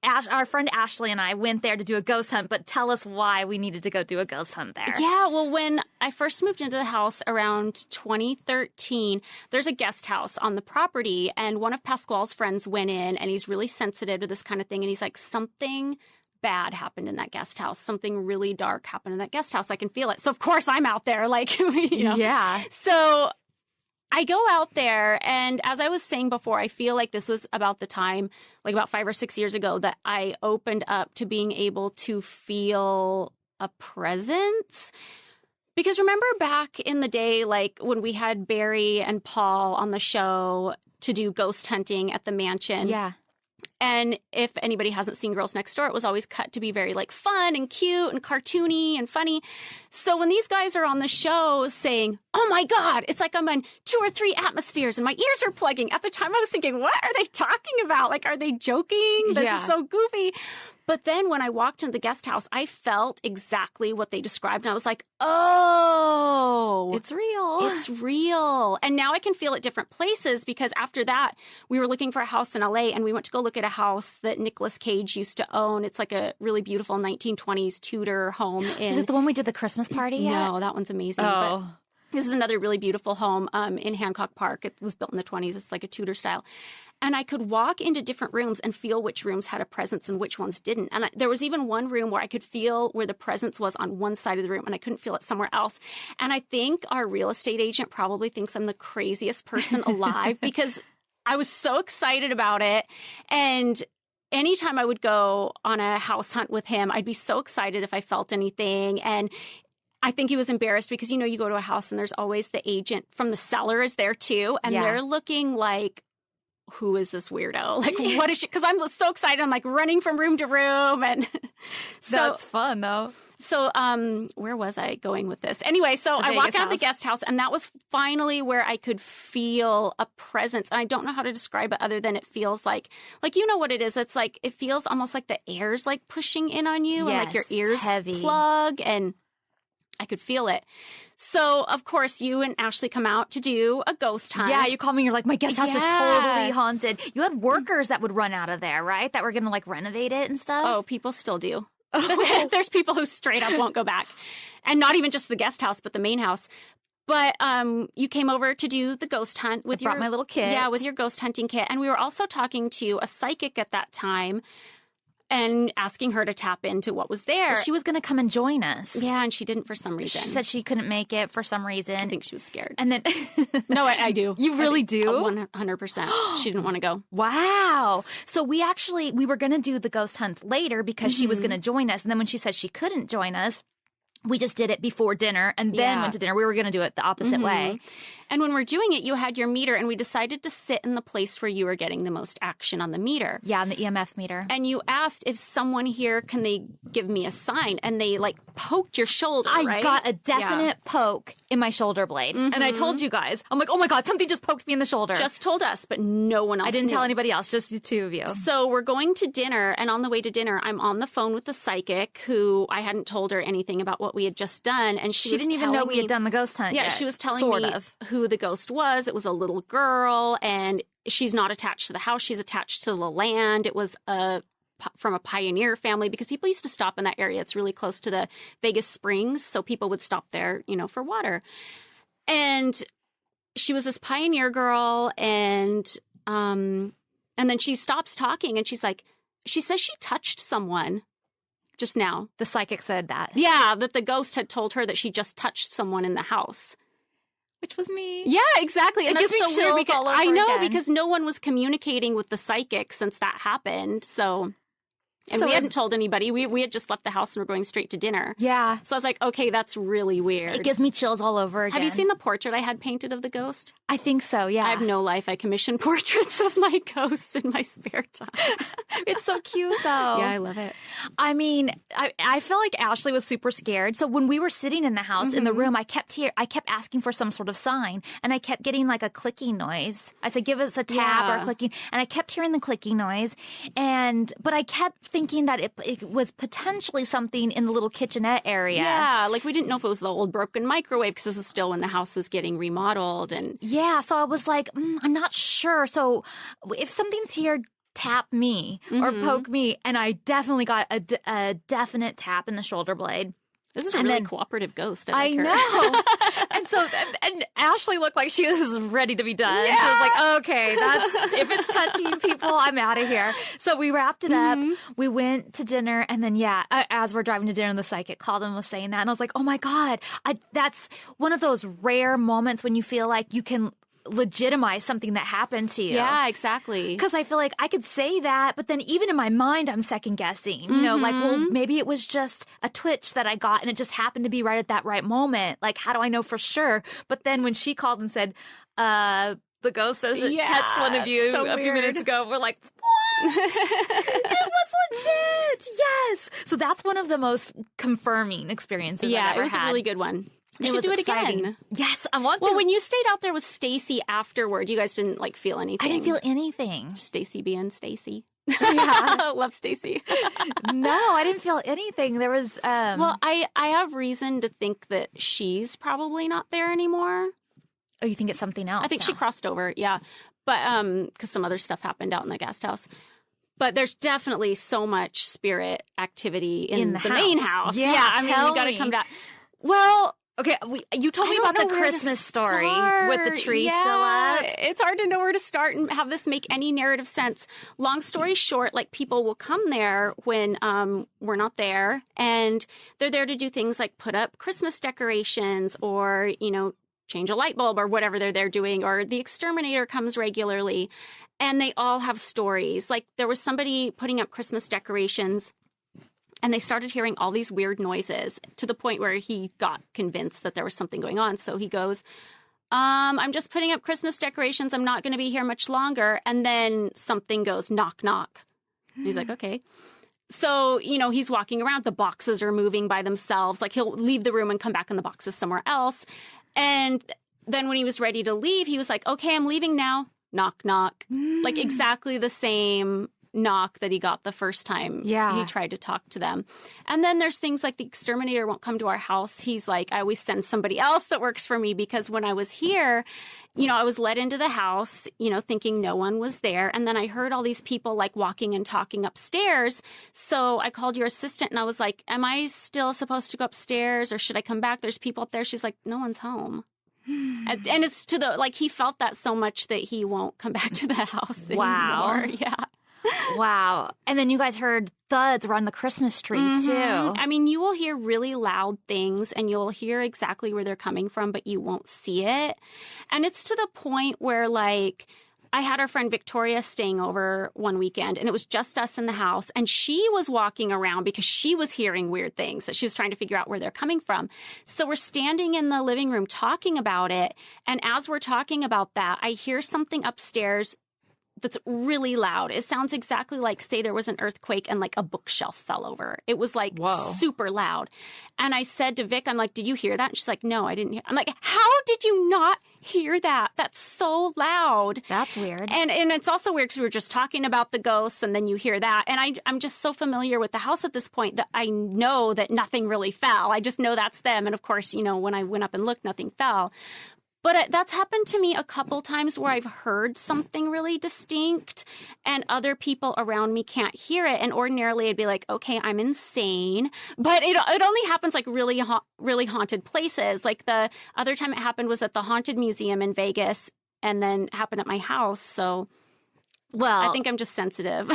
Speaker 1: Our friend Ashley and I went there to do a ghost hunt, but tell us why we needed to go do a ghost hunt there.
Speaker 3: Yeah, well, when I first moved into the house around 2013, there's a guest house on the property, and one of Pasquale's friends went in, and he's really sensitive to this kind of thing, and he's like, something bad happened in that guest house. Something really dark happened in that guest house. I can feel it. So, of course, I'm out there, like, you know.
Speaker 1: Yeah.
Speaker 3: So I go out there, and as I was saying before, I feel like this was about the time, like about 5 or 6 years ago, that I opened up to being able to feel a presence. Because remember back in the day, like when we had Barry and Paul on the show to do ghost hunting at the mansion?
Speaker 1: Yeah.
Speaker 3: And if anybody hasn't seen Girls Next Door, it was always cut to be very like fun and cute and cartoony and funny. So when these guys are on the show saying, oh my God, it's like I'm in 2 or 3 atmospheres and my ears are plugging. At the time I was thinking, what are they talking about? Like, are they joking? This is so goofy. But then when I walked into the guest house, I felt exactly what they described. And I was like, oh,
Speaker 1: it's real.
Speaker 3: It's real. And now I can feel it different places because after that, we were looking for a house in LA and we went to go look at a house that Nicolas Cage used to own. It's like a really beautiful 1920s Tudor home.
Speaker 1: Is it the one we did the Christmas party at?
Speaker 3: No, that one's amazing.
Speaker 1: Oh.
Speaker 3: But this is another really beautiful home in Hancock Park. It was built in the 20s. It's like a Tudor style. And I could walk into different rooms and feel which rooms had a presence and which ones didn't. And there was even one room where I could feel where the presence was on one side of the room and I couldn't feel it somewhere else. And I think our real estate agent probably thinks I'm the craziest person alive because I was so excited about it. And anytime I would go on a house hunt with him, I'd be so excited if I felt anything. And I think he was embarrassed because, you go to a house and there's always the agent from the seller is there too. And they're looking like, who is this weirdo? Like, what is she? Because I'm so excited. I'm like running from room to room. And so
Speaker 1: that's fun though.
Speaker 3: So where was I going with this? Anyway, so I walk out of the guest house and that was finally where I could feel a presence. And I don't know how to describe it other than it feels like you know what it is. It's like, it feels almost like the air's like pushing in on you and like your ears plug and I could feel it. So, of course, you and Ashley come out to do a ghost hunt.
Speaker 1: Yeah, you call me. You're like, my guest house is totally haunted. You had workers that would run out of there, right? That were going to like renovate it and stuff.
Speaker 3: Oh, people still do. There's people who straight up won't go back. And not even just the guest house, but the main house. But you came over to do the ghost hunt with
Speaker 1: brought my little kit.
Speaker 3: Yeah, with your ghost hunting kit. And we were also talking to a psychic at that time and asking her to tap into what was there.
Speaker 1: She was going to come and join us.
Speaker 3: Yeah, and she didn't for some reason.
Speaker 1: She said she couldn't make it for some reason.
Speaker 3: I think she was scared.
Speaker 1: And then...
Speaker 3: No, I do.
Speaker 1: You really do?
Speaker 3: 100%. She didn't want to go.
Speaker 1: Wow. So we were going to do the ghost hunt later because she was going to join us. And then when she said she couldn't join us, we just did it before dinner and then went to dinner. We were going to do it the opposite way.
Speaker 3: And when we're doing it, you had your meter and we decided to sit in the place where you were getting the most action on the meter.
Speaker 1: Yeah, on the EMF meter.
Speaker 3: And you asked if someone here, can they give me a sign? And they like poked your shoulder, right?
Speaker 1: I got a definite poke in my shoulder blade. And I told you guys, I'm like, oh my God, something just poked me in the shoulder.
Speaker 3: Just told us, but no one else
Speaker 1: I didn't
Speaker 3: knew.
Speaker 1: tell anybody else, just the two of you.
Speaker 3: So we're going to dinner, and on the way to dinner, I'm on the phone with the psychic who I hadn't told her anything about what we had just done. And she
Speaker 1: didn't even know we had done the ghost hunt yet.
Speaker 3: She was telling me who the ghost was. It was a little girl, and she's not attached to the house. She's attached to the land. It was from a pioneer family because people used to stop in that area. It's really close to the Vegas Springs, so people would stop there, for water. And she was this pioneer girl, and then she stops talking, and she's like, she says she touched someone just now.
Speaker 1: The psychic said that.
Speaker 3: Yeah, that the ghost had told her that she just touched someone in the house.
Speaker 1: Which was me.
Speaker 3: Yeah, exactly. And
Speaker 1: gives
Speaker 3: that's
Speaker 1: me
Speaker 3: so weird
Speaker 1: chills
Speaker 3: because
Speaker 1: all over
Speaker 3: I know
Speaker 1: again.
Speaker 3: because no one was communicating with the psychic since that happened. And we hadn't told anybody. We had just left the house and were going straight to dinner.
Speaker 1: Yeah.
Speaker 3: So I was like, okay, that's really weird.
Speaker 1: It gives me chills all over again.
Speaker 3: Have you seen the portrait I had painted of the ghost?
Speaker 1: I think so, yeah.
Speaker 3: I have no life. I commission portraits of my ghosts in my spare time.
Speaker 1: It's so cute, though.
Speaker 3: Yeah, I love it.
Speaker 1: I mean, I feel like Ashley was super scared. So when we were sitting in the house, in the room, I kept asking for some sort of sign, and I kept getting like a clicking noise. I said, give us a tab or a clicking. And I kept hearing the clicking noise. But I kept thinking that it was potentially something in the little kitchenette area.
Speaker 3: Yeah, like we didn't know if it was the old broken microwave because this was still when the house was getting remodeled. And
Speaker 1: yeah, so I was like, I'm not sure. So if something's here, tap me or poke me. And I definitely got a definite tap in the shoulder blade.
Speaker 3: This is a really cooperative ghost.
Speaker 1: I know. And so, and Ashley looked like she was ready to be done. Yeah. She was like, okay, if it's touching people, I'm out of here. So we wrapped it up. We went to dinner. And then, as we're driving to dinner, the psychic called and was saying that. And I was like, oh my God, that's one of those rare moments when you feel like you can legitimize something that happened to you.
Speaker 3: Yeah, exactly.
Speaker 1: Because I feel like I could say that, but then even in my mind, I'm second guessing. You know, like, well, maybe it was just a twitch that I got and it just happened to be right at that right moment. Like, how do I know for sure? But then when she called and said, the ghost says it touched one of you a few minutes ago, we're like, what? It was legit. Yes. So that's one of the most confirming experiences I've ever
Speaker 3: it was
Speaker 1: had.
Speaker 3: A really good one. We should do it again.
Speaker 1: Yes, I want to.
Speaker 3: Well, when you stayed out there with Stacy afterward, you guys didn't feel anything.
Speaker 1: I didn't feel anything.
Speaker 3: Stacy being Stacy.
Speaker 1: Yeah.
Speaker 3: Love Stacy.
Speaker 1: No, I didn't feel anything. There was
Speaker 3: Well, I have reason to think that she's probably not there anymore.
Speaker 1: Oh, you think it's something else?
Speaker 3: I think she crossed over, yeah. But because some other stuff happened out in the guest house. But there's definitely so much spirit activity in the main house.
Speaker 1: Yeah,
Speaker 3: I mean, you got to come down. Well,
Speaker 1: Okay, you told me about the Christmas story with the tree still up.
Speaker 3: It's hard to know where to start and have this make any narrative sense. Long story short, like people will come there when we're not there, and they're there to do things like put up Christmas decorations or, change a light bulb or whatever they're there doing, or the exterminator comes regularly, and they all have stories. Like there was somebody putting up Christmas decorations, and they started hearing all these weird noises to the point where he got convinced that there was something going on. So he goes, I'm just putting up Christmas decorations. I'm not going to be here much longer. And then something goes, knock, knock. He's like, okay. So, he's walking around. The boxes are moving by themselves. Like he'll leave the room and come back and the box is somewhere else. And then when he was ready to leave, he was like, okay, I'm leaving now. Knock, knock. Like exactly the same knock that he got the first time he tried to talk to them. And then there's things like the exterminator won't come to our house. He's like, I always send somebody else that works for me, because when I was here, I was let into the house, thinking no one was there. And then I heard all these people like walking and talking upstairs. So I called your assistant and I was like, am I still supposed to go upstairs or should I come back? There's people up there. She's like, no one's home. And it's to the, like, he felt that so much that he won't come back to the house anymore. Yeah.
Speaker 1: Wow. And then you guys heard thuds around the Christmas tree, too.
Speaker 3: I mean, you will hear really loud things and you'll hear exactly where they're coming from, but you won't see it. And it's to the point where, like, I had our friend Victoria staying over one weekend, and it was just us in the house. And she was walking around because she was hearing weird things that she was trying to figure out where they're coming from. So we're standing in the living room talking about it. And as we're talking about that, I hear something upstairs that's really loud. It sounds exactly like, say there was an earthquake and like a bookshelf fell over. It was like super loud. And I said to Vic, I'm like, did you hear that? And she's like, no, I didn't hear. I'm like, how did you not hear that? That's so loud.
Speaker 1: That's weird.
Speaker 3: And it's also weird because we were just talking about the ghosts and then you hear that. And I'm just so familiar with the house at this point that I know that nothing really fell. I just know that's them. And of course, when I went up and looked, nothing fell. But that's happened to me a couple times where I've heard something really distinct and other people around me can't hear it. And ordinarily I'd be like, okay, I'm insane. But it only happens like really haunted places. Like the other time it happened was at the Haunted Museum in Vegas, and then happened at my house. So, well, I think I'm just sensitive.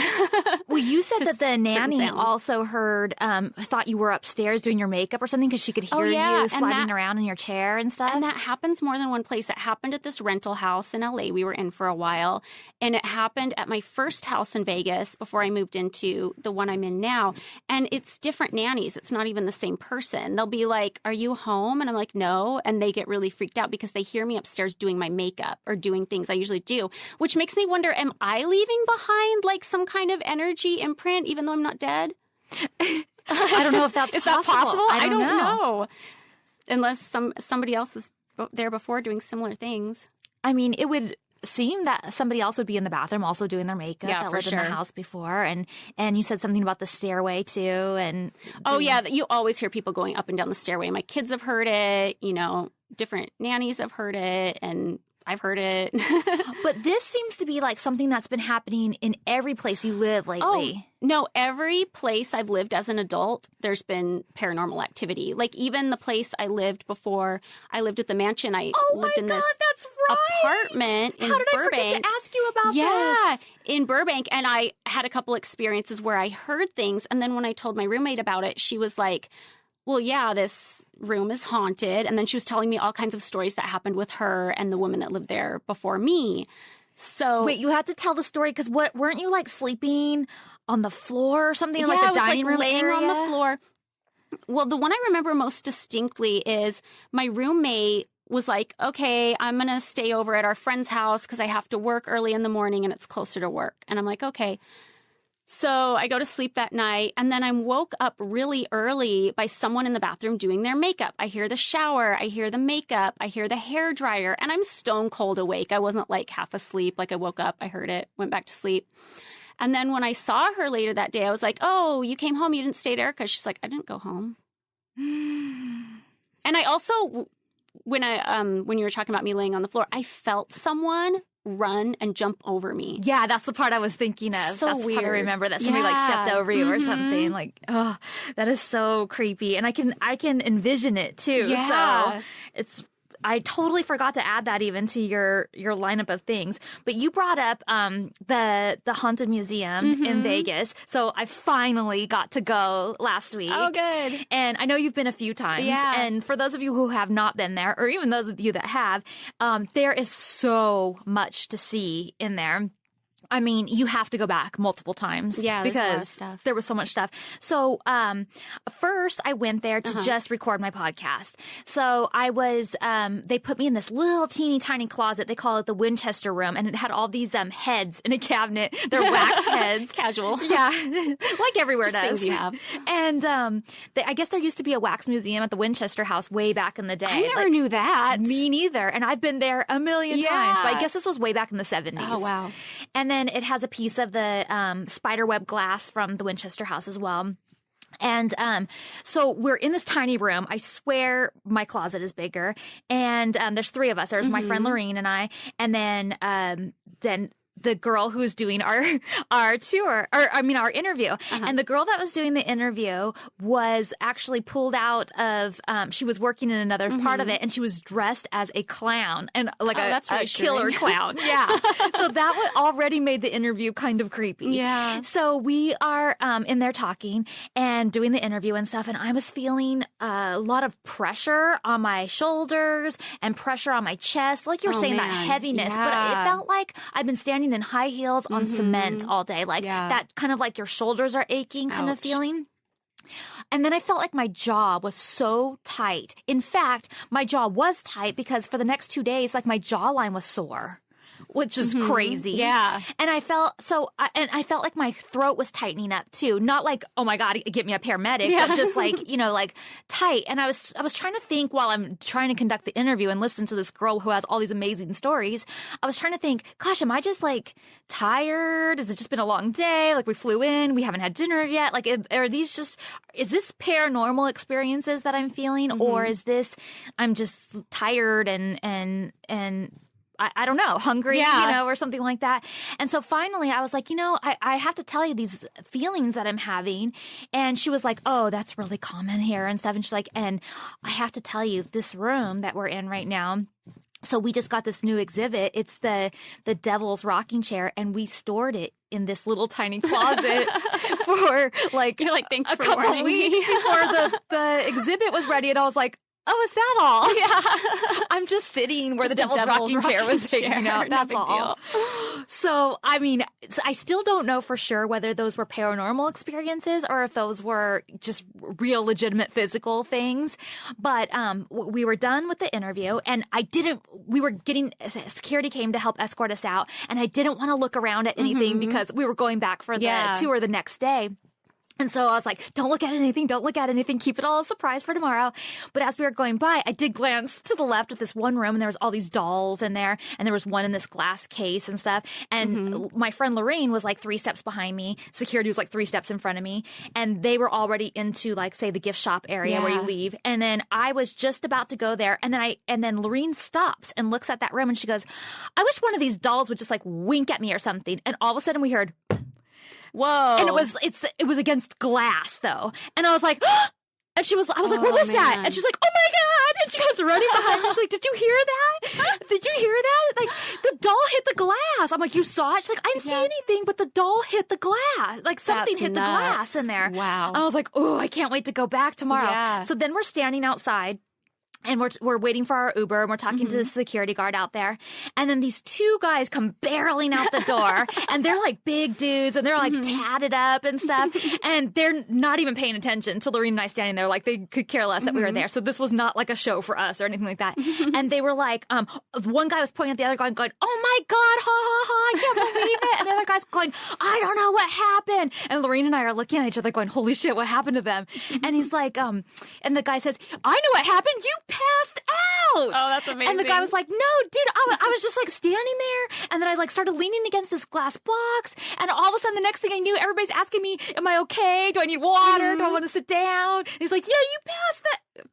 Speaker 1: Well, you said that the nanny also thought you were upstairs doing your makeup or something because she could hear you sliding around in your chair and stuff.
Speaker 3: And that happens more than one place. It happened at this rental house in LA we were in for a while. And it happened at my first house in Vegas before I moved into the one I'm in now. And it's different nannies. It's not even the same person. They'll be like, are you home? And I'm like, no. And they get really freaked out because they hear me upstairs doing my makeup or doing things I usually do, which makes me wonder, am I leaving behind like some kind of energy imprint even though I'm not dead?
Speaker 1: I don't know if that's
Speaker 3: Is that possible? I don't know. Unless somebody else was there before doing similar things.
Speaker 1: I mean, it would seem that somebody else would be in the bathroom also doing their makeup that lived in the house before. And you said something about the stairway too. And
Speaker 3: you always hear people going up and down the stairway. My kids have heard it, different nannies have heard it, and I've heard it.
Speaker 1: But this seems to be like something that's been happening in every place you live lately.
Speaker 3: Oh, no, every place I've lived as an adult, there's been paranormal activity. Like even the place I lived before I lived at the mansion, I lived in this apartment in Burbank.
Speaker 1: How did I forget to ask you about this?
Speaker 3: In Burbank. And I had a couple experiences where I heard things. And then when I told my roommate about it, she was like, well, yeah, this room is haunted. And then she was telling me all kinds of stories that happened with her and the woman that lived there before me. So
Speaker 1: wait, you had to tell the story because weren't you like sleeping on the floor or something, like the dining room
Speaker 3: laying
Speaker 1: area?
Speaker 3: On the floor. Well, the one I remember most distinctly is my roommate was like, okay, I'm going to stay over at our friend's house because I have to work early in the morning and it's closer to work. And I'm like, okay. So I go to sleep that night, and then I'm woke up really early by someone in the bathroom doing their makeup. I hear the shower, I hear the makeup, I hear the hair dryer, and I'm stone cold awake. I wasn't like half asleep. Like I woke up, I heard it, went back to sleep. And then when I saw her later that day, I was like, oh, you came home, you didn't stay at Erica. She's like, I didn't go home. And I also, when you were talking about me laying on the floor, I felt someone run and jump over me.
Speaker 1: Yeah, that's the part I was thinking of.
Speaker 3: So
Speaker 1: that's
Speaker 3: weird.
Speaker 1: The part I remember that somebody like stepped over you or something. Like, oh, that is so creepy. And I can envision it too.
Speaker 3: Yeah.
Speaker 1: So I totally forgot to add that even to your lineup of things. But you brought up the Haunted Museum in Vegas. So I finally got to go last week.
Speaker 3: Oh, good.
Speaker 1: And I know you've been a few times.
Speaker 3: Yeah.
Speaker 1: And for those of you who have not been there, or even those of you that have, there is so much to see in there. I mean, you have to go back multiple times.
Speaker 3: Yeah, there's a lot of
Speaker 1: because
Speaker 3: stuff.
Speaker 1: there was so much stuff. So, first I went there to just record my podcast. So I was, they put me in this little teeny tiny closet. They call it the Winchester room. And it had all these, heads in a cabinet. They're wax heads.
Speaker 3: Casual.
Speaker 1: Yeah. Like everywhere
Speaker 3: Just
Speaker 1: does.
Speaker 3: things you have.
Speaker 1: And, I guess there used to be a wax museum at the Winchester House way back in the day.
Speaker 3: I never knew that.
Speaker 1: Me neither. And I've been there a million times. But I guess this was way back in the 70s.
Speaker 3: Oh, wow.
Speaker 1: And then it has a piece of the spiderweb glass from the Winchester House as well. And so we're in this tiny room. I swear my closet is bigger. And there's three of us. There's my friend Lorene and I. And then the girl who's doing our tour, our interview. And the girl that was doing the interview was actually pulled out of, she was working in another part of it, and she was dressed as a clown, and like a killer clown. Yeah. So that already made the interview kind of creepy.
Speaker 3: Yeah.
Speaker 1: So we are in there talking and doing the interview and stuff, and I was feeling a lot of pressure on my shoulders and pressure on my chest, like you were saying, that heaviness.
Speaker 3: Yeah.
Speaker 1: But it felt like I've been standing in high heels on cement all day, like that kind of like your shoulders are aching kind of feeling. And then I felt like my jaw was so tight. In fact, my jaw was tight because for the next 2 days, like my jawline was sore, which is crazy.
Speaker 3: Yeah.
Speaker 1: And I felt like my throat was tightening up too. Not like, oh my God, get me a paramedic, but just like, like tight. And I was trying to think while I'm trying to conduct the interview and listen to this girl who has all these amazing stories. I was trying to think, gosh, am I just like tired? Has it just been a long day? Like we flew in, we haven't had dinner yet. Like, is this paranormal experiences that I'm feeling? Or is this, I'm just tired and I don't know, hungry, or something like that. And so finally I was like, I have to tell you these feelings that I'm having. And she was like, oh, that's really common here and stuff. And she's like, and I have to tell you, this room that we're in right now, so we just got this new exhibit. It's the Devil's Rocking Chair, and we stored it in this little tiny closet for like,
Speaker 3: thanks
Speaker 1: a
Speaker 3: for
Speaker 1: couple
Speaker 3: warning me.
Speaker 1: weeks before the exhibit was ready. And I was like, oh, is that all?
Speaker 3: Yeah.
Speaker 1: I'm just sitting where the Devil's Rocking Chair was hanging out. That's
Speaker 3: no big
Speaker 1: all. So, I mean, I still don't know for sure whether those were paranormal experiences or if those were just real legitimate physical things. But we were done with the interview, and security came to help escort us out, and I didn't want to look around at anything because we were going back for the tour the next day. And so I was like, don't look at anything, keep it all a surprise for tomorrow. But as we were going by, I did glance to the left at this one room, and there was all these dolls in there, and there was one in this glass case and stuff. And my friend Lorraine was like 3 steps behind me. Security was like 3 steps in front of me. And they were already into like, say, the gift shop area where you leave. And then I was just about to go there. And then Lorraine stops and looks at that room, and she goes, I wish one of these dolls would just like wink at me or something. And all of a sudden we heard,
Speaker 3: whoa.
Speaker 1: And it was against glass though. And I was like, and I was like, what was that? And she's like, oh my God. And she goes running behind me. She's like, did you hear that? Did you hear that? Like the doll hit the glass. I'm like, you saw it? She's like, I didn't see anything, but the doll hit the glass. Like something hit the glass in there.
Speaker 3: Wow.
Speaker 1: And I was like, oh, I can't wait to go back tomorrow.
Speaker 3: Yeah.
Speaker 1: So then we're standing outside. And we're waiting for our Uber, and we're talking to the security guard out there. And then these 2 guys come barreling out the door, and they're like big dudes, and they're like tatted up and stuff. And they're not even paying attention to Lorene and I standing there. Like they could care less that we were there. So this was not like a show for us or anything like that. And they were like, one guy was pointing at the other guy and going, oh my God, ha ha ha, I can't believe it. And the other guy's going, I don't know what happened. And Lorene and I are looking at each other going, holy shit, what happened to them? And he's like, and the guy says, I know what happened. You passed out.
Speaker 3: Oh, that's amazing.
Speaker 1: And the guy was like, no, dude, I was just like standing there, and then I like started leaning against this glass box, and all of a sudden the next thing I knew, everybody's asking me, am I okay? Do I need water? Do I want to sit down? And he's like, yeah, you passed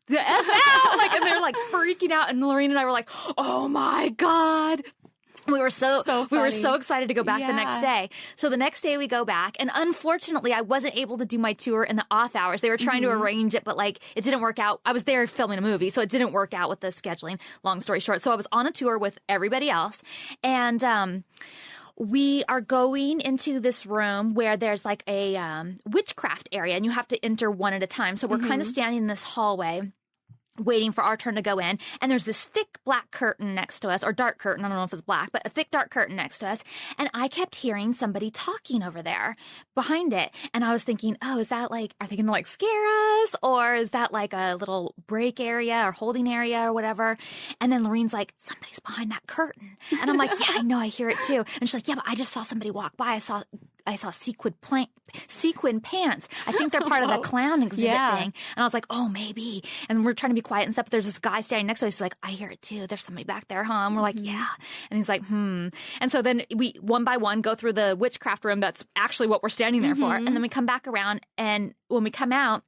Speaker 1: the F out. Like, and they're like freaking out, and Lorene and I were like, oh my God. We were so
Speaker 3: funny.
Speaker 1: excited to go back the next day. So the next day we go back, and unfortunately I wasn't able to do my tour in the off hours. They were trying to arrange it, but like it didn't work out. I was there filming a movie, so it didn't work out with the scheduling, long story short. So I was on a tour with everybody else, and we are going into this room where there's like a witchcraft area, and you have to enter one at a time. So we're kind of standing in this hallway waiting for our turn to go in, and there's this thick black curtain next to us, or dark curtain, I don't know if it's black, but a thick dark curtain next to us, and I kept hearing somebody talking over there behind it, and I was thinking, oh, is that like, are they gonna like scare us, or is that like a little break area or holding area or whatever? And then Lorraine's like, somebody's behind that curtain, and I'm like, yeah, I know, I hear it too. And she's like, yeah, but I just saw somebody walk by. I saw sequin pants. I think they're part of the clown exhibit thing. And I was like, oh, maybe. And we're trying to be quiet and stuff. But there's this guy standing next to us. He's like, I hear it too. There's somebody back there, huh? And we're like, yeah. And he's like, And so then we, one by one, go through the witchcraft room. That's actually what we're standing there for. And then we come back around. And when we come out,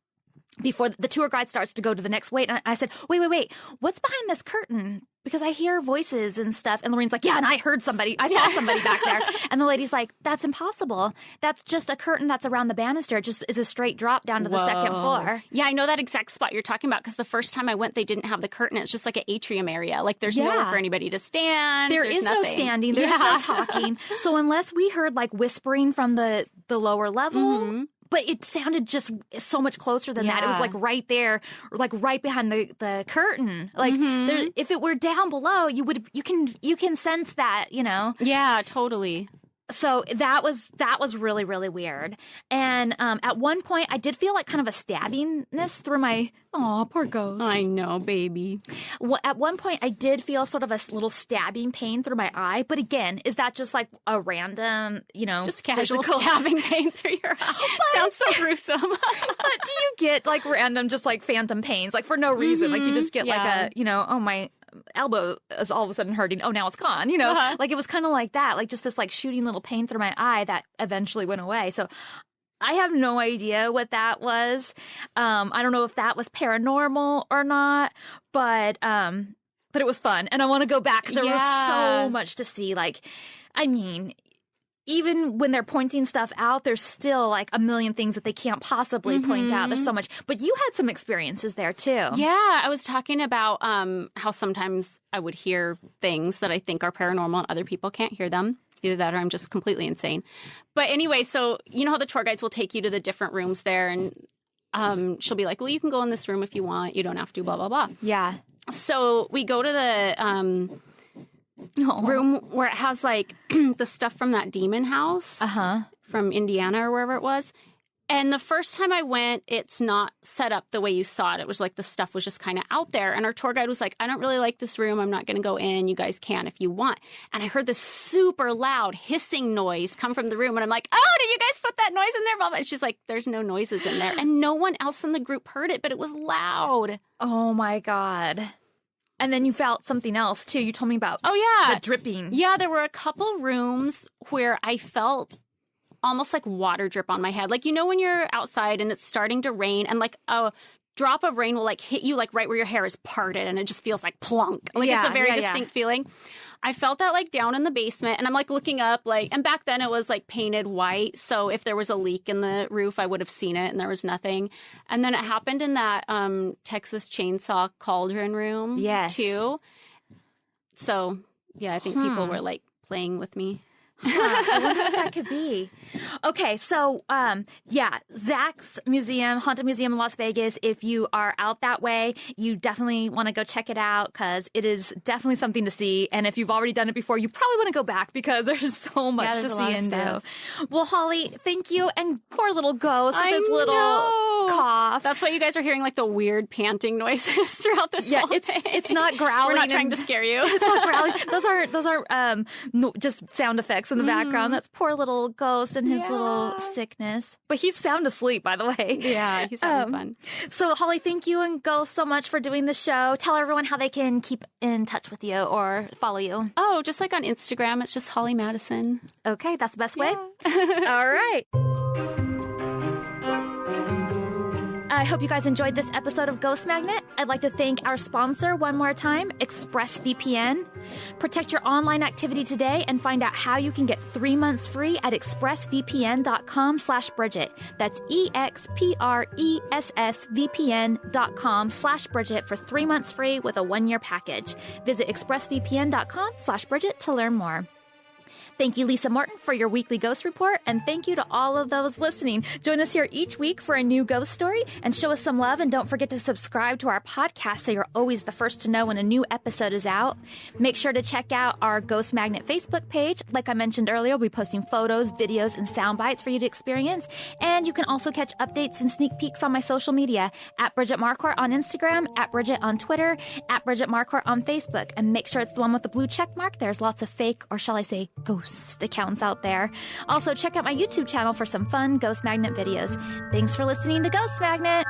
Speaker 1: before the tour guide starts to go to the next wait, and I said, wait, what's behind this curtain? Because I hear voices and stuff. And Lorraine's like, yeah, and I heard somebody. I saw somebody back there. And the lady's like, that's impossible. That's just a curtain that's around the banister. It just is a straight drop down to the second floor.
Speaker 3: Yeah, I know that exact spot you're talking about, because the first time I went, they didn't have the curtain. It's just like an atrium area. Like there's nowhere for anybody to stand. There's
Speaker 1: no
Speaker 3: nothing.
Speaker 1: standing. There's no talking. So unless we heard like whispering from the lower level... But it sounded just so much closer than that. It was like right there, like right behind the curtain. Like there, if it were down below, you can sense that, you know.
Speaker 3: Yeah, totally.
Speaker 1: So that was really, really weird. And at one point, I did feel like kind of a stabbingness through my... Aw, poor ghost.
Speaker 3: I know, baby.
Speaker 1: Well, at one point, I did feel sort of a little stabbing pain through my eye. But again, is that just like a random, you know...
Speaker 3: Just casual stabbing pain through your eye. Sounds so gruesome.
Speaker 1: But do you get like random, just like phantom pains? Like for no reason. Like you just get like a, you know, oh, my... elbow is all of a sudden hurting. Oh, now it's gone. You know, like it was kind of like that, like just this like shooting little pain through my eye that eventually went away. So I have no idea what that was. I don't know if that was paranormal or not, but it was fun, and I want to go back because there was so much to see. Like, I mean, even when they're pointing stuff out, there's still like a million things that they can't possibly point out. There's so much. But you had some experiences there too.
Speaker 3: Yeah, I was talking about how sometimes I would hear things that I think are paranormal and other people can't hear them. Either that or I'm just completely insane. But anyway, so you know how the tour guides will take you to the different rooms there, and she'll be like, well, you can go in this room if you want. You don't have to, blah, blah, blah.
Speaker 1: Yeah.
Speaker 3: So we go to the... room where it has like the stuff from that demon house from Indiana or wherever it was. And the first time I went, it's not set up the way you saw it. It was like the stuff was just kind of out there. And our tour guide was like, I don't really like this room. I'm not going to go in. You guys can if you want. And I heard this super loud hissing noise come from the room. And I'm like, oh, did you guys put that noise in there? Blah, blah. And she's like, there's no noises in there. And no one else in the group heard it, but it was loud.
Speaker 1: Oh, my God. And then you felt something else, too. You told me about the dripping.
Speaker 3: Yeah, there were a couple rooms where I felt almost like water drip on my head. Like, you know when you're outside and it's starting to rain and like a drop of rain will like hit you like right where your hair is parted and it just feels like plunk. Like it's a very distinct feeling. I felt that like down in the basement and I'm like looking up like, and back then it was like painted white. So if there was a leak in the roof, I would have seen it and there was nothing. And then it happened in that Texas Chainsaw Cauldron room too. So yeah, I think people were like playing with me.
Speaker 1: I wonder what that could be. Okay, so Zach's museum, Haunted Museum in Las Vegas. If you are out that way, you definitely want to go check it out because it is definitely something to see. And if you've already done it before, you probably want to go back because there's so much to see and do. Well, Holly, thank you. And poor little ghost with his little cough.
Speaker 3: That's why you guys are hearing like the weird panting noises throughout this whole thing.
Speaker 1: It's not growling.
Speaker 3: We're not trying to scare you.
Speaker 1: It's not growling. Those are just sound effects in the background. That's poor little ghost and his little sickness. But he's sound asleep, by the way.
Speaker 3: Yeah, he's having fun.
Speaker 1: So, Holly, thank you and Ghost so much for doing the show. Tell everyone how they can keep in touch with you or follow you.
Speaker 3: Oh, just like on Instagram. It's just Holly Madison.
Speaker 1: Okay, that's the best way? All right. I hope you guys enjoyed this episode of Ghost Magnet. I'd like to thank our sponsor one more time, ExpressVPN. Protect your online activity today and find out how you can get 3 months free at expressvpn.com/Bridget. That's expressvpn.com/Bridget for 3 months free with a 1-year package. Visit expressvpn.com/Bridget to learn more. Thank you, Lisa Morton, for your weekly ghost report, and thank you to all of those listening. Join us here each week for a new ghost story, and show us some love, and don't forget to subscribe to our podcast so you're always the first to know when a new episode is out. Make sure to check out our Ghost Magnet Facebook page. Like I mentioned earlier, we'll be posting photos, videos, and sound bites for you to experience, and you can also catch updates and sneak peeks on my social media, at Bridget Marquardt on Instagram, at Bridget on Twitter, at Bridget Marquardt on Facebook, and make sure it's the one with the blue check mark. There's lots of fake, or shall I say, ghost accounts out there. Also, check out my YouTube channel for some fun Ghost Magnet videos. Thanks for listening to Ghost Magnet.